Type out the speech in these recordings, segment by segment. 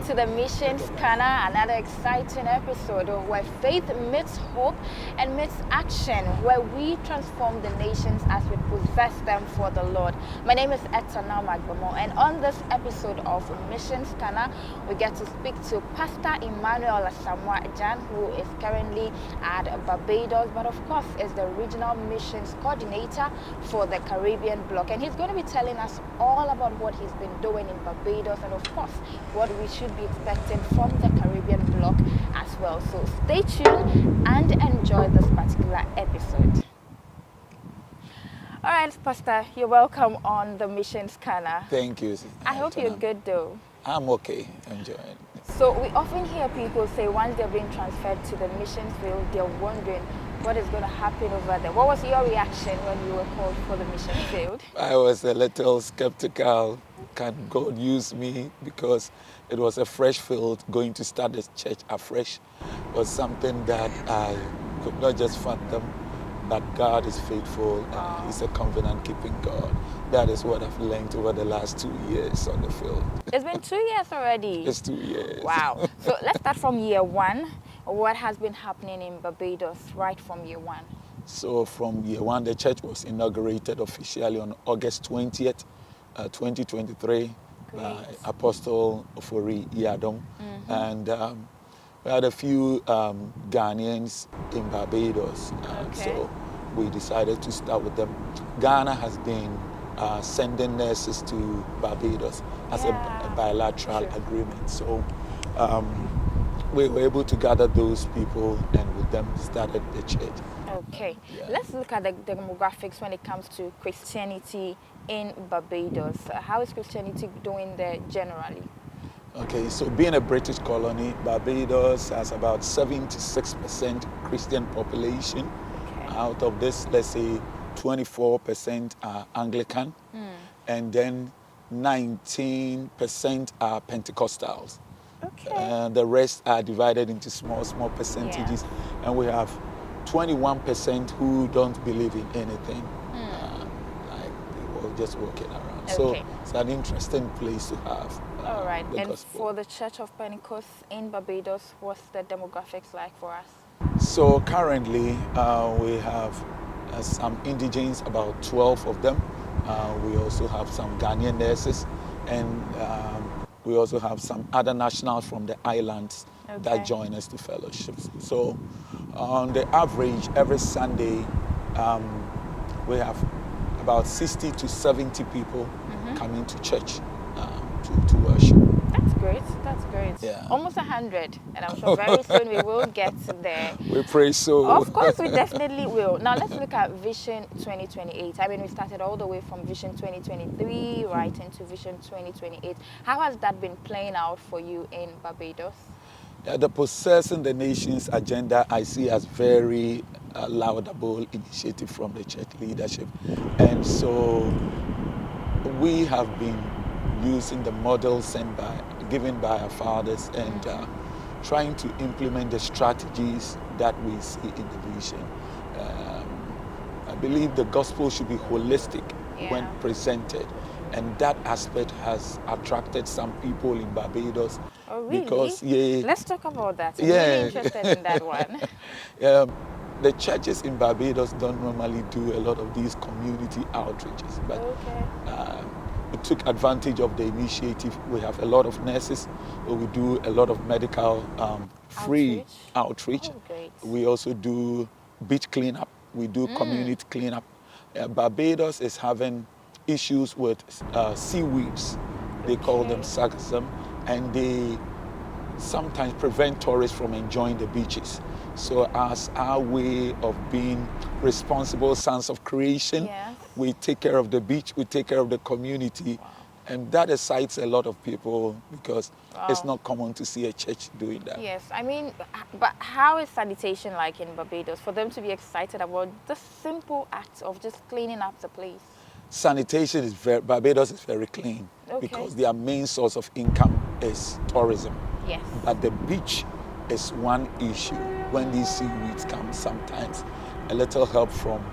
to the Mission Scanner, another exciting episode where faith meets hope and meets action, where we transform the nations as we possess them for the Lord. My name is Asamoah, and on this episode of Mission Scanner, we get to speak to Pastor Emmanuel Asamoah, Gyan, who is currently at Barbados, but of course is the regional missions coordinator for the Caribbean bloc. And he's going to be telling us all about what he's been doing in Barbados and of course what we should be expecting from the Caribbean bloc as well. So stay tuned and enjoy this particular episode. All right, Pastor, you're welcome on the Mission Scanner. Thank you. I hope you're good though. I'm okay, enjoying. So we often hear people say once they're being transferred to the mission field, they're wondering what is going to happen over there. What was your reaction when you were called for the mission field? I was a little skeptical. Can God use me? Because it was a fresh field. Going to start the church afresh was something that I could not just fathom. But God is faithful and He's a covenant-keeping God. That is what I've learned over the last 2 years on the field. It's been 2 years already. It's 2 years. Wow. So let's start from year one. What has been happening in Barbados right from year one? So from year one, the church was inaugurated officially on August 20th, 2023 by Apostle Ofori Yadom. And we had a few Ghanaians in Barbados. So we decided to start with them. Ghana has been sending nurses to Barbados as a bilateral agreement. So we were able to gather those people and with them started the church. Okay, let's look at the demographics when it comes to Christianity in Barbados. How is Christianity doing there generally? Okay, so being a British colony, Barbados has about 76% Christian population. Out of this, let's say 24% are Anglican, and then 19% are Pentecostals. And the rest are divided into small percentages. And we have 21% who don't believe in anything, like people just walking around. So it's an interesting place to have. All right. And gospel. For the Church of Pentecost in Barbados, what's the demographics like for us? So currently we have some indigents, about 12 of them. We also have some Ghanaian nurses, and we also have some other nationals from the islands that join us to fellowships. So on the average, every Sunday, we have about 60 to 70 people coming to church to worship. That's great. Yeah. Almost 100, and I'm sure very soon we will get there. We pray so. Of course, we definitely will. Now let's look at Vision 2028. I mean, we started all the way from Vision 2023 right into Vision 2028. How has that been playing out for you in Barbados? The Possessing the Nations agenda I see as very laudable initiative from the church leadership. And so we have been using the models given by our fathers and trying to implement the strategies that we see in the vision. I believe the gospel should be holistic when presented. And that aspect has attracted some people in Barbados. Oh, really? Because, let's talk about that. I'm really interested in that one. The churches in Barbados don't normally do a lot of these community outreaches. But we took advantage of the initiative. We have a lot of nurses. We do a lot of medical free outreach. Oh, great. We also do beach cleanup. We do community cleanup. Barbados is having issues with seaweeds. They call them sargassum, and they sometimes prevent tourists from enjoying the beaches. So as our way of being responsible sons of creation, we take care of the beach, we take care of the community, and that excites a lot of people because it's not common to see a church doing that. Yes, I mean, but how is sanitation like in Barbados for them to be excited about the simple act of just cleaning up the place? Sanitation Barbados is very clean because their main source of income is tourism. Yes. But the beach is one issue. When these seaweeds come, sometimes a little help from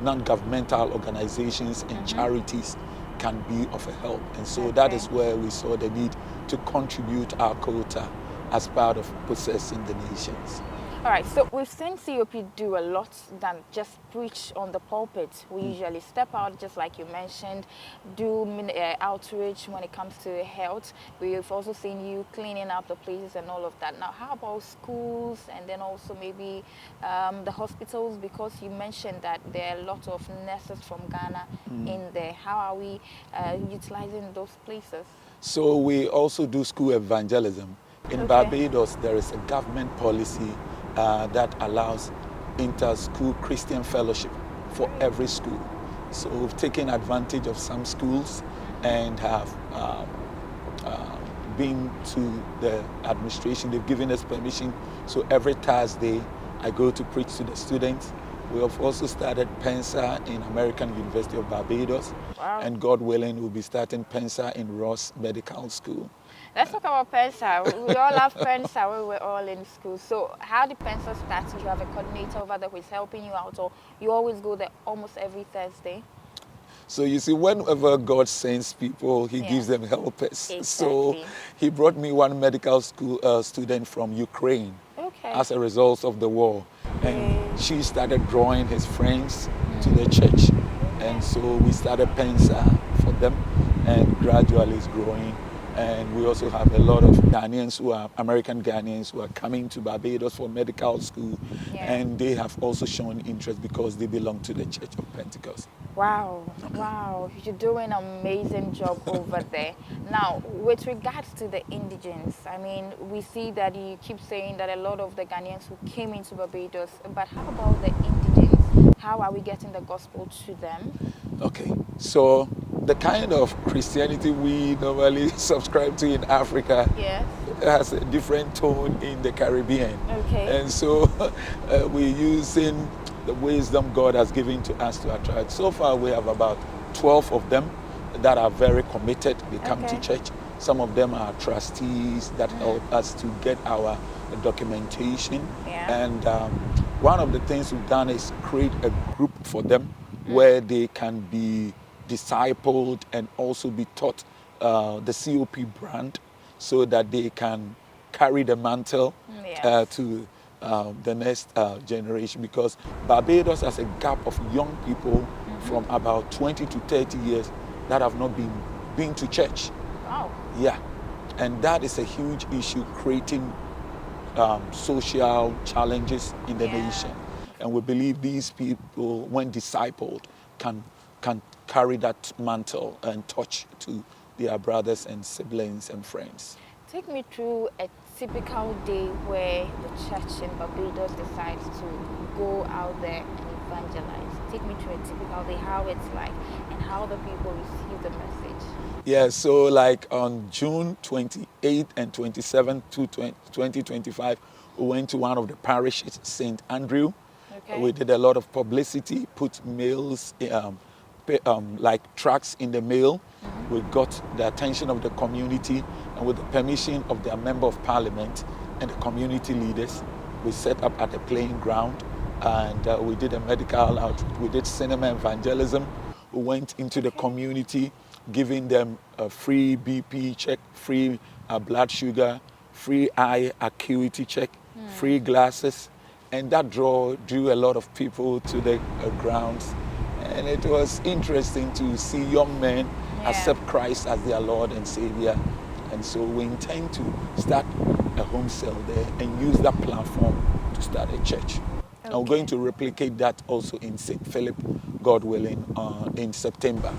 non-governmental organizations and charities can be of a help. And so that is where we saw the need to contribute our quota as part of possessing the nations. All right, so we've seen COP do a lot than just preach on the pulpit. We usually step out, just like you mentioned, do outreach when it comes to health. We've also seen you cleaning up the places and all of that. Now, how about schools and then also maybe the hospitals? Because you mentioned that there are a lot of nurses from Ghana in there. How are we utilizing those places? So we also do school evangelism. In Barbados, there is a government policy that allows inter-school Christian fellowship for every school. So we've taken advantage of some schools and have been to the administration. They've given us permission. So every Thursday, I go to preach to the students. We have also started PENSA in American University of Barbados. Wow. And God willing, we'll be starting PENSA in Ross Medical School. Let's talk about PENSA. We all have PENSA when we're all in school. So how did PENSA start? You have a coordinator over there who is helping you out, or you always go there almost every Thursday? So you see, whenever God sends people, he gives them helpers. Exactly. So he brought me one medical school student from Ukraine as a result of the war. And she started drawing his friends to the church. And so we started PENSA for them, and gradually it's growing. And we also have a lot of Ghanaians who are American Ghanaians who are coming to Barbados for medical school. And they have also shown interest because they belong to the Church of Pentecost. Wow, wow, you're doing an amazing job over there. Now, with regards to the indigents, I mean, we see that you keep saying that a lot of the Ghanaians who came into Barbados, but how about the indigents? How are we getting the gospel to them? Okay, so the kind of Christianity we normally subscribe to in Africa has a different tone in the Caribbean. And so we're using the wisdom God has given to us to attract. So far we have about 12 of them that are very committed. They come to church. Some of them are trustees that help us to get our documentation. And one of the things we've done is create a group for them where they can be discipled and also be taught the COP brand so that they can carry the mantle to the next generation, because Barbados has a gap of young people from about 20 to 30 years that have not been to church. Wow. Yeah, and that is a huge issue, creating social challenges in the nation. And we believe these people, when discipled, can carry that mantle and touch to their brothers and siblings and friends. Take me through a typical day where the church in Barbados decides to go out there and evangelize. Take me through a typical day, how it's like, and how the people receive the message. Yeah, so like on June 28th and 27th, 2025, we went to one of the parishes, St. Andrew. We did a lot of publicity, put mails, like tracts in the mail. We got the attention of the community, and with the permission of their member of parliament and the community leaders, we set up at the playing ground, and we did a medical outreach. We did cinema evangelism. We went into the community, giving them a free BP check, free blood sugar, free eye acuity check, free glasses. And that drew a lot of people to the grounds. And it was interesting to see young men accept Christ as their Lord and Savior. And so we intend to start a home cell there and use that platform to start a church. And we're going to replicate that also in St. Philip, God willing, in September.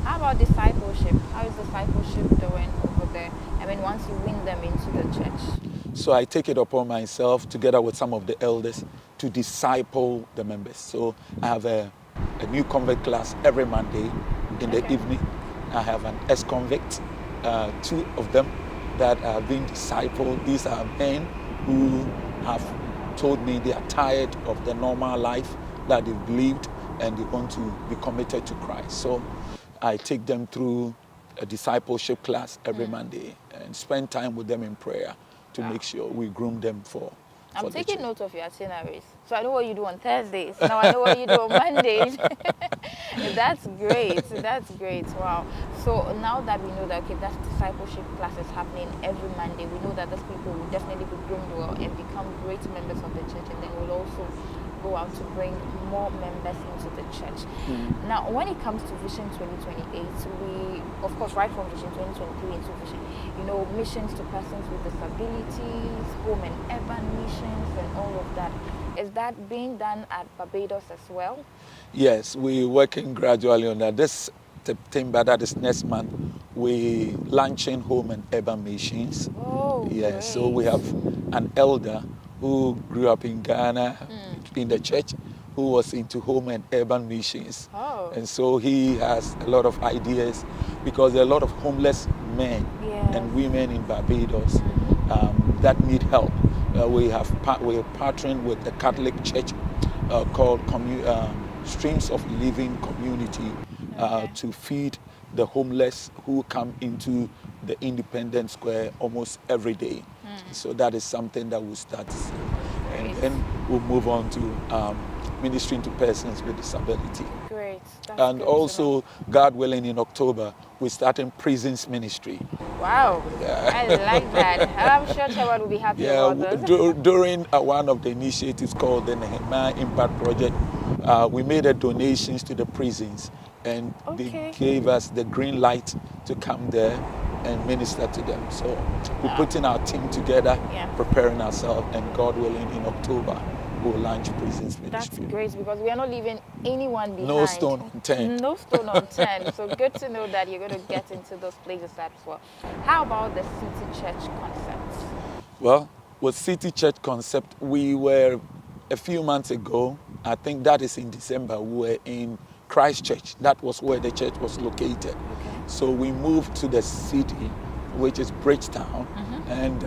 How about discipleship? How is discipleship doing over there? I mean, once you win them into the church. So I take it upon myself, together with some of the elders, to disciple the members. So I have a new convert class every Monday in the evening. I have an ex-convict, 2 of them that are being discipled. These are men who have told me they are tired of the normal life that they've lived and they want to be committed to Christ. So I take them through a discipleship class every Monday and spend time with them in prayer to make sure we groom them for I'm for the taking church. note of your itineraries. So I know what you do on Thursdays. Now I know what you do on Mondays. That's great. That's great. Wow. So now that we know that, okay, that discipleship class is happening every Monday, we know that these people will definitely be groomed well and become great members of the church, and then we'll also go out to bring more members into the church. Now, when it comes to Vision 2028, we, of course, right from Vision 2023 into Vision, you know, missions to persons with disabilities, home and urban missions, and all of that. Is that being done at Barbados as well? Yes, we're working gradually on that. This September, that is next month, we launching home and urban missions. Oh, Yes, so great. we have an elder who grew up in Ghana in the church, who was into home and urban missions. Oh. And so he has a lot of ideas, because there are a lot of homeless men Yes. and women in Barbados that need help. We're partnering with the Catholic Church called Streams of Living Community to feed the homeless who come into the Independence Square almost every day. So that is something that we'll start to see. And then we'll move on to ministering to persons with disability. Great. That's And good to also, know. God willing, in October, we're starting prisons ministry. Wow. I like that. I'm sure Trevor will be happy about this. During one of the initiatives called the Nehemiah Impact Project, we made a donations to the prisons, and they gave us the green light to come there and minister to them. So we're putting our team together, preparing ourselves, and God willing, in October, we'll launch prisons ministry. That's great, because we are not leaving anyone behind. No stone unturned. No stone unturned. So good to know that you're going to get into those places as well. How about the City Church concept? Well, with City Church concept, we were a few months ago, I think that is in December, we were in Christchurch. That was where the church was located. So we moved to the city, which is Bridgetown, and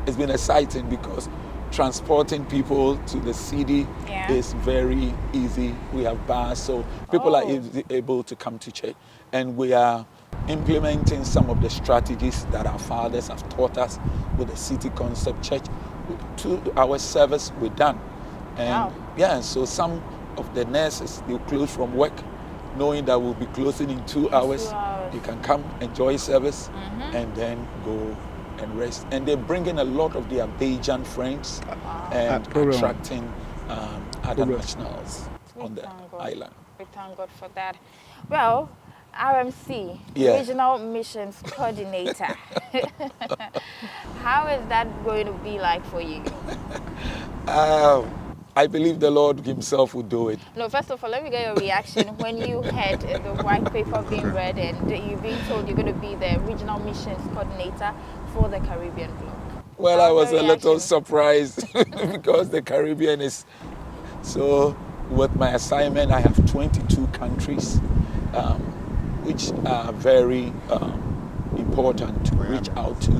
it's been exciting because transporting people to the city is very easy. We have bars, so people are able to come to church, and we are implementing some of the strategies that our fathers have taught us with the City Concept Church. 2 hour service, we're done. And so some of the nurses, they'll close from work, knowing that we'll be closing in 2 hours. You can come, enjoy service, and then go and rest. And they're bringing a lot of their Bajan friends and attracting other nationals on the island. We thank God for that. Well, RMC, Regional Missions Coordinator. How is that going to be like for you? I believe the Lord himself will do it. No, first of all, let me get your reaction when you heard the white paper being read and you're being told you're going to be the Regional Missions Coordinator for the Caribbean bloc. Well, I was a little surprised because the Caribbean is... So with my assignment, I have 22 countries, which are very important to reach out to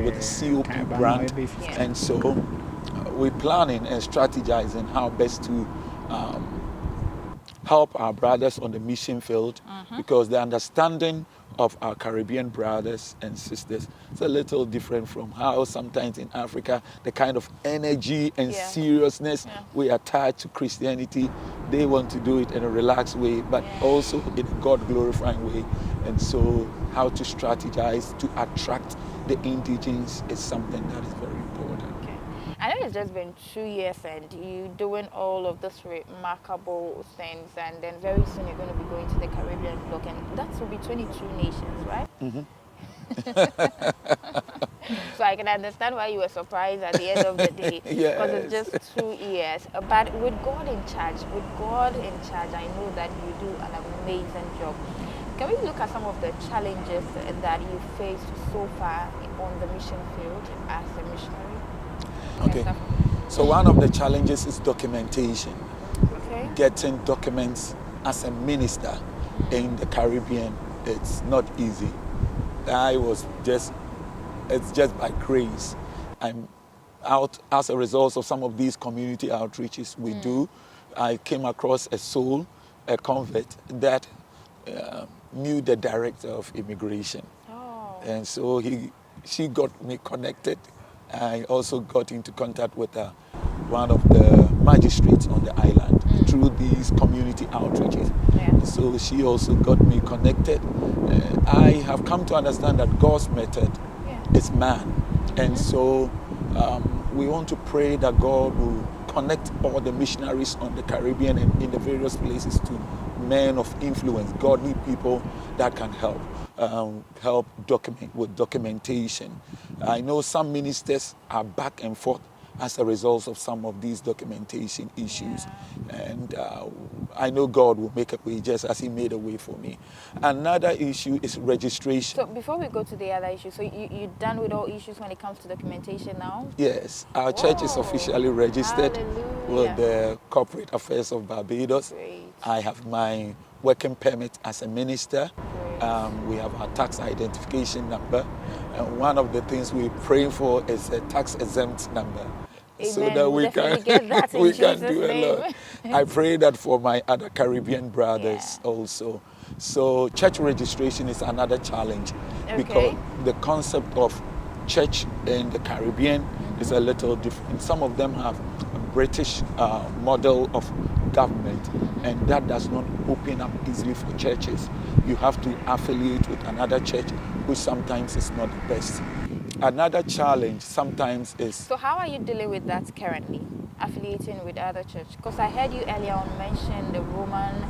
with the COP brand. And so we're planning and strategizing how best to help our brothers on the mission field, because the understanding of our Caribbean brothers and sisters is a little different from how sometimes in Africa, the kind of energy and seriousness we attach to Christianity, they want to do it in a relaxed way, but also in a God-glorifying way. And so how to strategize to attract the indigenes is something that is very important. I know it's just been 2 years and you doing all of these remarkable things, and then very soon you're going to be going to the Caribbean bloc, and that will be 22 nations, right? So I can understand why you were surprised at the end of the day, because it's just 2 years. But with God in charge, I know that you do an amazing job. Can we look at some of the challenges that you faced so far on the mission field as a missionary? Okay, so one of the challenges is documentation. Getting documents as a minister in the Caribbean, it's not easy. It's just by grace. I'm out as a result of some of these community outreaches we do. I came across a soul, a convert that knew the director of immigration. And so she got me connected, I also got into contact with one of the magistrates on the island through these community outreaches. Yeah. So she also got me connected. I have come to understand that God's method is man. And so we want to pray that God will connect all the missionaries on the Caribbean and in the various places to men of influence, godly people that can help document with documentation. I know some ministers are back and forth as a result of some of these documentation issues. And I know God will make a way just as he made a way for me. Another issue is registration. So before we go to the other issue, so you're done with all issues when it comes to documentation now? Yes, our church is officially registered with the Corporate Affairs of Barbados. Great. I have my working permit as a minister. We have our tax identification number. And one of the things we're praying for is a tax exempt number. Amen. So that we can, get that in we can Jesus' do a name. lot. I pray that for my other Caribbean brothers also. So church registration is another challenge because the concept of church in the Caribbean is a little different. Some of them have a British model of government, and that does not open up easily for churches. You have to affiliate with another church, which sometimes is not the best. Another challenge sometimes is... So how are you dealing with that currently, affiliating with other church? Because I heard you earlier on mention the Roman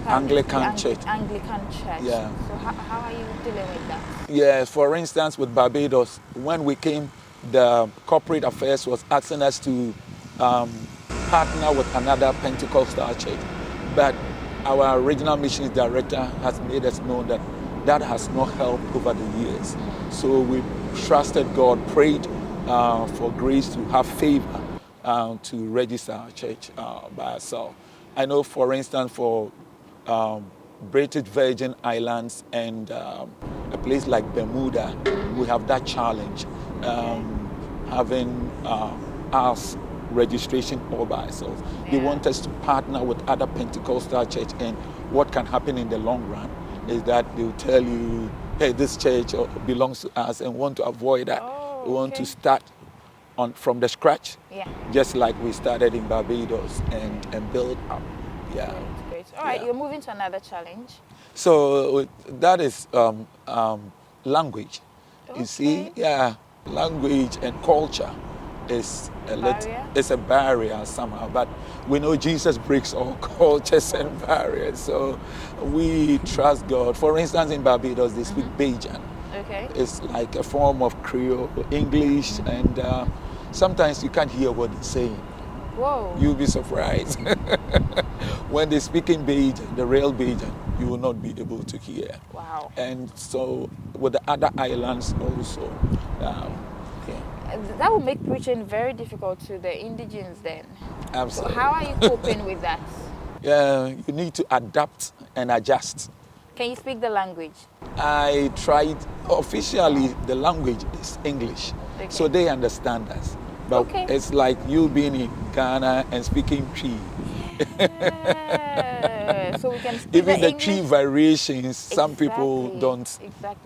Anglican Church. Anglican Church. Yeah. So how are you dealing with that? Yeah, for instance, with Barbados, when we came, the Corporate Affairs was asking us to partner with another Pentecostal church. But our regional missions director has made us know that that has not helped over the years. So we trusted God, prayed for grace to have favor to register our church by ourselves. I know, for instance, for British Virgin Islands and a place like Bermuda, we have that challenge, having us registration all by ourselves. They want us to partner with other Pentecostal church, and what can happen in the long run is that they'll tell you, hey, this church belongs to us, and want to avoid that. We want to start from the scratch, just like we started in Barbados, and build up. Yeah. Great. All right, you're moving to another challenge. So that is language. You see, language and culture is a barrier somehow, but we know Jesus breaks all cultures and barriers, so we trust God. For instance, in Barbados, they speak Bajan. It's like a form of Creole English, and sometimes you can't hear what they're saying. Whoa. You'll be surprised. When they speak in Bajan, the real Bajan, you will not be able to hear. Wow. And so with the other islands also. That will make preaching very difficult to the indigenes then. Absolutely. So how are you coping with that? Yeah, you need to adapt and adjust. Can you speak the language? I tried. Officially, the language is English, so they understand us. But it's like you being in Ghana and speaking Twi. So we can speak even the English. Twi variations, some people don't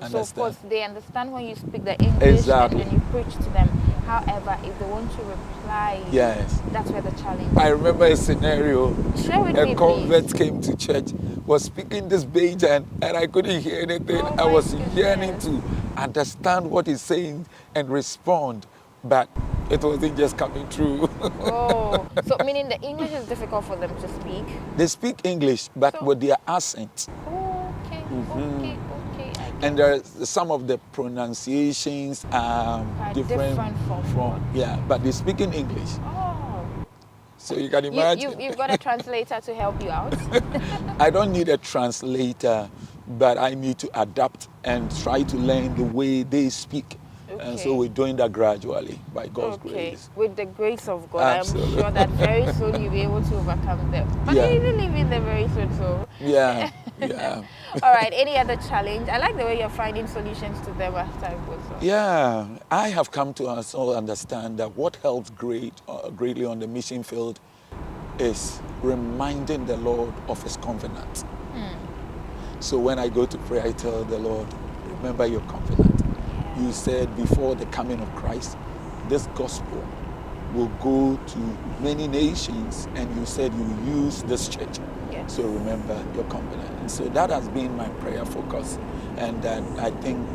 understand. So of course they understand when you speak the English and when you preach to them. However, if they want to reply, that's where the challenge is. I remember a scenario. Share with me, a convert came to church, was speaking this Bajan, and I couldn't hear anything. I was yearning to understand what he's saying and respond, but it wasn't just coming through. So meaning the English is difficult for them to speak? They speak English, but with their accent. Okay. And there are some of the pronunciations are different from but they speak in English. So you can imagine. You've got a translator to help you out? I don't need a translator, but I need to adapt and try to learn the way they speak. And so we're doing that gradually by God's grace. With the grace of God, absolutely. I'm sure that very soon you'll be able to overcome them. But you even live in there very soon, so. Yeah. All right, any other challenge? I like the way you're finding solutions to them as time goes on. Yeah, I have come to also understand that what helps greatly on the mission field is reminding the Lord of his covenant. So when I go to pray, I tell the Lord, remember your covenant. You said before the coming of Christ, this gospel will go to many nations, and you said you use this church. Yes. So remember your covenant. And so that has been my prayer focus, and I think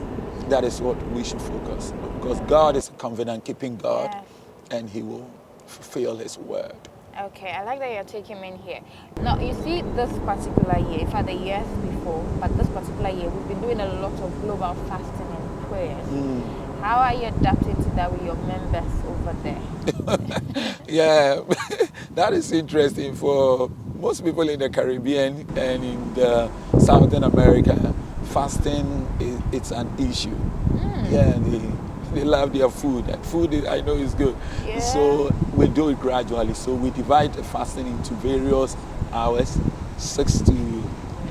that is what we should focus on, because God is a covenant-keeping God, Yes. and He will fulfill His word. Okay, I like that you're taking me in here. Now, you see, this particular year, in fact, the years before, but this particular year, we've been doing a lot of global fasting and prayers. How are you adapting to that with your members over there? Yeah, that is interesting. For most people in the Caribbean and in the Southern America, fasting it's an issue. Yeah, they love their food, and food I know is good. Yeah. So we do it gradually. So we divide the fasting into various hours: 6 to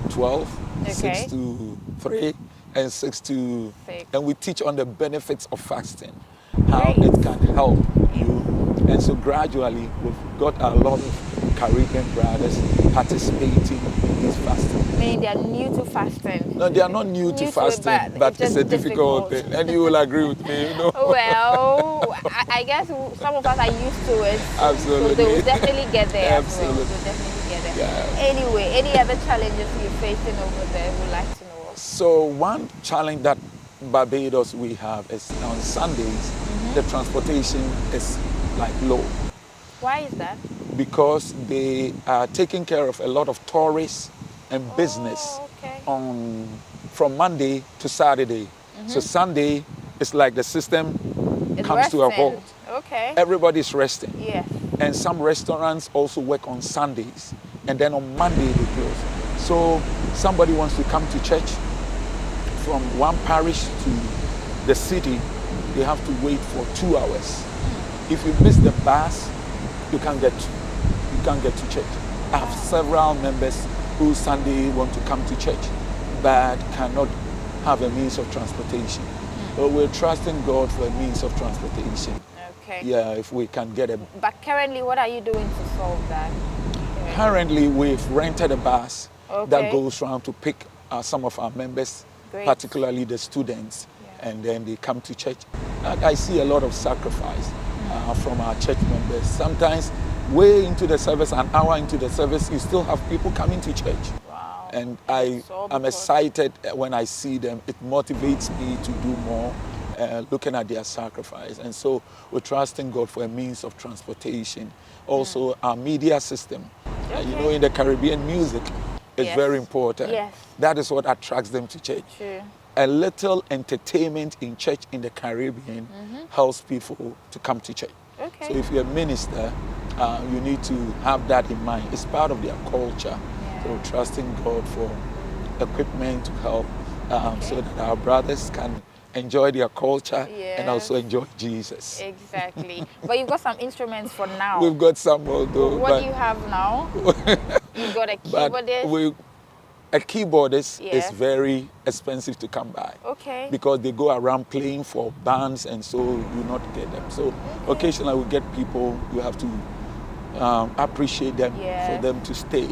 12, Okay. 6 to 3, and 6 to 6. And we teach on the benefits of fasting, how Great. it can help you. And so gradually we've got a lot of Caribbean brothers participating in this fasting. Meaning they are new to fasting. No, they are not new to it, fasting, but it's just a difficult thing, and you will agree with me, you know. Well, I guess some of us are used to it. Absolutely. So they will definitely get there Absolutely. as well. They'll definitely get there. Yeah. Anyway, any other challenges you're facing over there, we'd like to know. So one challenge that Barbados we have is on Sundays, the transportation is like low, Why is that? because they are taking care of a lot of tourists and business okay. from Monday to Saturday. So Sunday is like the system It's comes to a resting. halt. Okay. Everybody's resting. Yes. And some restaurants also work on Sundays, and then on Monday they close. So somebody wants to come to church from one parish to the city, they have to wait for 2 hours. If you miss the bus, you can't get to church. I have several members who Sunday want to come to church but cannot have a means of transportation. But we're trusting God for a means of transportation. Okay. Yeah, if we can get a... But currently, what are you doing to solve that? Currently, we've rented a bus Okay. that goes around to pick some of our members, Great. particularly the students, Yeah. and then they come to church. And I see a lot of sacrifice from our church members. Sometimes way into the service, an hour into the service, you still have people coming to church. Wow. And It's all I'm because- excited when I see them. It motivates me to do more, looking at their sacrifice. And so we're trusting God for a means of transportation. Also, our media system. You know, in the Caribbean, music is Yes. very important. Yes. That is what attracts them to church. True. A little entertainment in church in the Caribbean helps people to come to church. Okay. So if you're a minister, you need to have that in mind. It's part of their culture. Yeah. So trusting God for equipment to help so that our brothers can enjoy their culture and also Yes. enjoy Jesus. Exactly. But you've got some instruments for now. We've got some more though. What do you have now? You've got a but keyboardist. a keyboardist is Yeah. very expensive to come by. Okay. Because they go around playing for bands, and so you not get them. So occasionally we get people, you have to appreciate them Yes. for them to stay.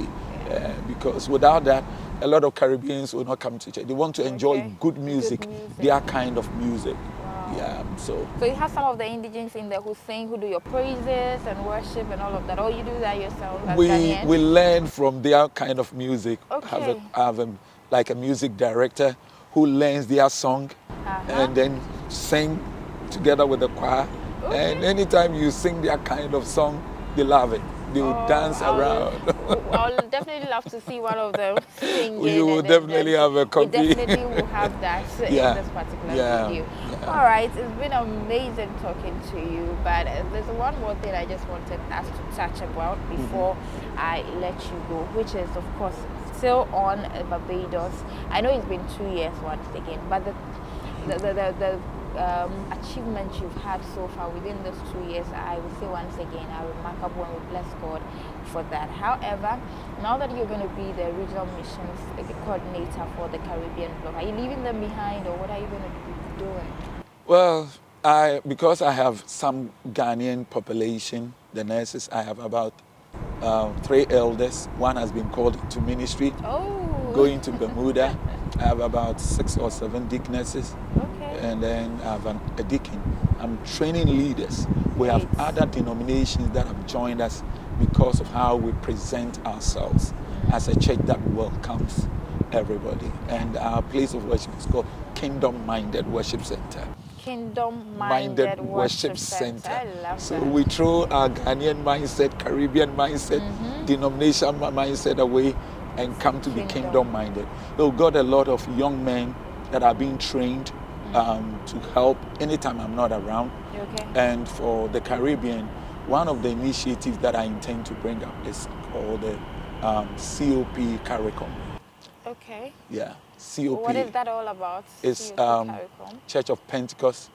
Because without that, a lot of Caribbeans will not come to church. They want to enjoy Okay. good music, music. their kind of music. Wow. Yeah, so So you have some of the indigenes in there who sing, who do your praises and worship and all of that. Or you do that yourself as we Ghanaians? learn from their kind of music. Okay. I have like a music director who learns their song and then sing together with the choir. And anytime you sing their kind of song, they love it. They will dance around. I'll definitely love to see one of them singing. You will and then definitely dance. have a copy. We definitely will have that Yeah. in this particular Yeah. video. Yeah. All right, it's been amazing talking to you, but there's one more thing I just wanted us to touch about before I let you go, which is, of course, still on Barbados. I know it's been 2 years once again, but the achievements you've had so far within those 2 years, I would say once again, are remarkable, and we bless God for that. However, now that you're going to be the regional missions coordinator for the Caribbean block, are you leaving them behind, or what are you going to be doing? Well, because I have some Ghanaian population, the nurses, I have about 3 elders. One has been called to ministry, going to Bermuda. I have about 6 or 7 deaconesses. Okay. And then I have a deacon. I'm training leaders. We have other denominations that have joined us because of how we present ourselves as a church that welcomes everybody. And our place of worship is called Kingdom Minded Worship Center. Kingdom Minded Worship Center. I love so that. we throw our Ghanaian mindset, Caribbean mindset, denomination mindset away and come to be kingdom minded. So we've got a lot of young men that are being trained to help anytime I'm not around. Okay. And for the Caribbean, one of the initiatives that I intend to bring up is called the COP CARICOM. Okay. Yeah, COP. What is that all about? It's COP Church of Pentecost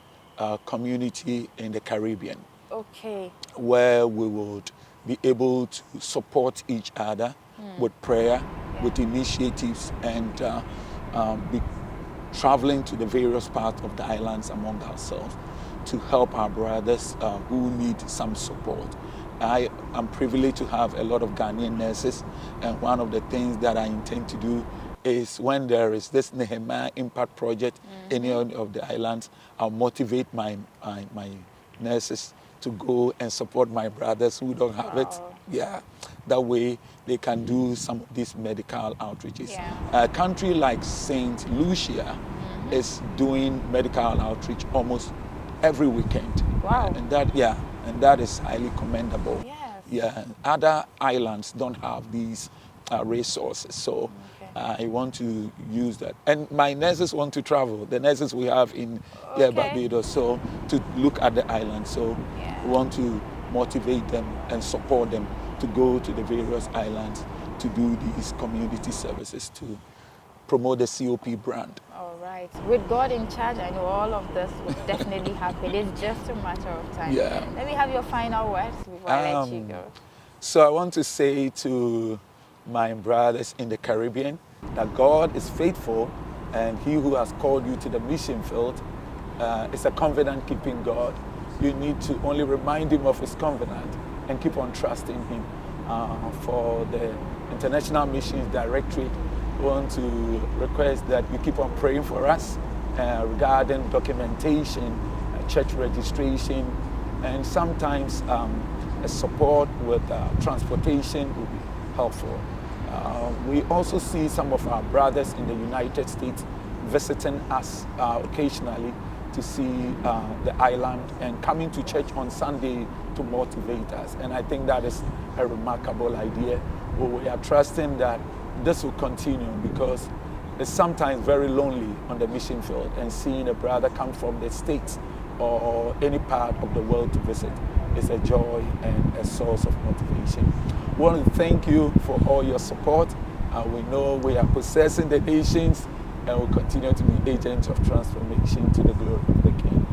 community in the Caribbean. Okay. Where we would be able to support each other with prayer, with initiatives, and be traveling to the various parts of the islands among ourselves to help our brothers who need some support. I am privileged to have a lot of Ghanaian nurses, and one of the things that I intend to do is when there is this Nehemiah Impact Project in any of the islands, I'll motivate my nurses to go and support my brothers who don't have it. Yeah, that way they can do some of these medical outreaches. Yeah. A country like St. Lucia is doing medical outreach almost every weekend. Wow. And that is highly commendable. Yes. Yeah, other islands don't have these resources, so I want to use that. And my nurses want to travel. The nurses we have in Barbados, so to look at the island. So we want to motivate them and support them to go to the various islands to do these community services to promote the COP brand. All right. With God in charge, I know all of this will definitely happen. It's just a matter of time. Yeah. Let me have your final words before I let you go. So I want to say to my brothers in the Caribbean that God is faithful, and He who has called you to the mission field is a covenant keeping God. You need to only remind Him of His covenant and keep on trusting Him. For the International Missions Directorate, we want to request that you keep on praying for us regarding documentation, church registration, and sometimes a support with transportation would be helpful. We also see some of our brothers in the United States visiting us occasionally to see the island and coming to church on Sunday to motivate us. And I think that is a remarkable idea. We are trusting that this will continue because it's sometimes very lonely on the mission field, and seeing a brother come from the States or any part of the world to visit is a joy and a source of motivation. We want to thank you for all your support. We know we are possessing the nations and will continue to be agents of transformation to the glory of the King.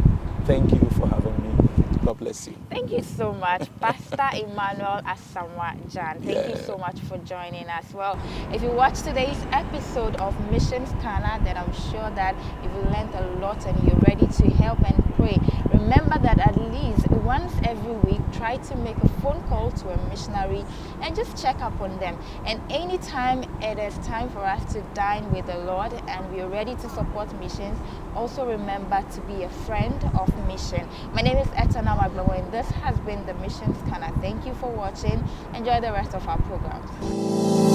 Thank you for having me. God bless you. Thank you so much, Pastor Emmanuel Asamoah Gyan. Thank you so much for joining us. Well, if you watched today's episode of Missions Corner, then I'm sure that you've learned a lot and you're ready to help and pray. Remember that at least once every week, try to make a phone call to a missionary and just check up on them. And anytime it is time for us to dine with the Lord and we are ready to support missions, also remember to be a friend of mission. My name is Asamoah, and this has been the Missions Corner. Thank you for watching. Enjoy the rest of our programs.